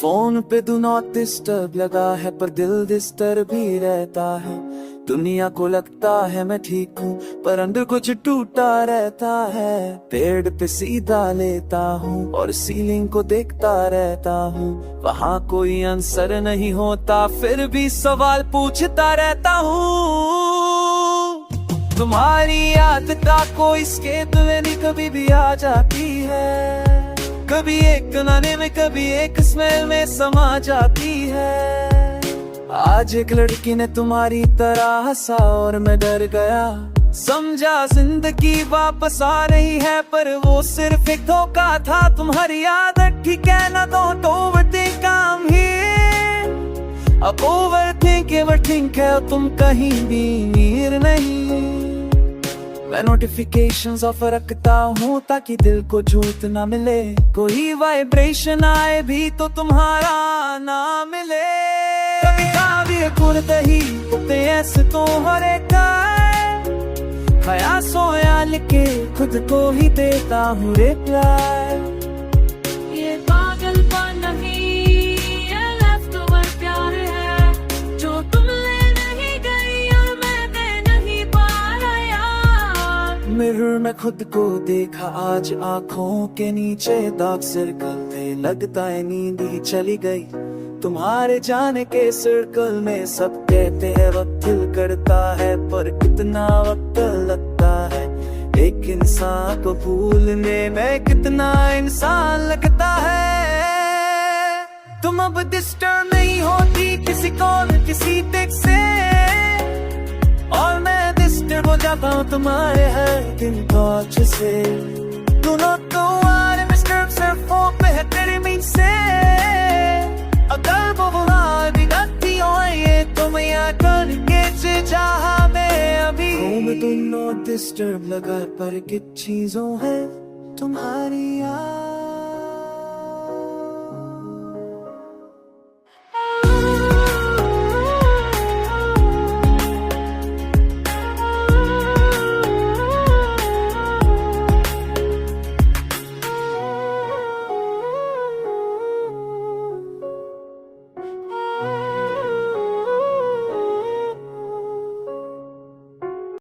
Phone पे do not disturb लगा है पर दिल डिस्टर्ब भी रहता है। दुनिया को लगता है मैं ठीक हूँ पर अंदर कुछ टूटा रहता है। पेड़ पे सीधा लेता हूँ और सीलिंग को देखता रहता हूँ, वहाँ कोई आंसर नहीं होता फिर भी सवाल पूछता रहता हूँ। तुम्हारी याद का कोई स्केप में कभी भी आ जाती है, कभी एक गाने में कभी एक स्मेल में समा जाती है। आज एक लड़की ने तुम्हारी तरह हंसा और मैं डर गया, समझा जिंदगी वापस आ रही है पर वो सिर्फ एक धोखा था। तुम्हारी आदत ठीक है ना, don't overthink, I am here. अब ओवरथिंक है तुम कहीं भी नीर नहीं। मैं नोटिफिकेशंस ऑफ रखता हूँ ताकि दिल को झूठ ना मिले, कोई वाइब्रेशन आए भी तो तुम्हारा ना मिले। कभी काव्य कुर्दही ते ऐसे तो हरे का खया सोया लिखे खुद को ही देता हूँ रिप्लाई। ये पागलपन नहीं, ये लेफ्ट ओवर प्यार है जो तुम ले नहीं गई और मैं दे नहीं पाया। मिरर में खुद को देखा आज आँखों के नीचे दाग सर्कल थे, लगता है नींद ही चली गई। तुम्हारे जाने के सर्कल में सब कहते हैं वक्त दिल करता है पर कितना वक्त लगता है एक इंसान को भूलने में, कितना इंसान लगता है। तुम अब डिस्टर्ब नहीं होती किसी कॉल किसी टेक्स्ट से और मैं डिस्टर्ब हो जाता हूँ तुम्हारे हर दिन टॉर्च से। तू नॉट तो आर मिस्टर सिर्फ फोन पे है तेरे मीन से, अगर वो बुला भी गलती हो ये तो मैं यहाँ करके से चाहा मैं अभी। में तुम नॉट डिस्टर्ब लगा पर किस चीजों है तुम्हारी याद।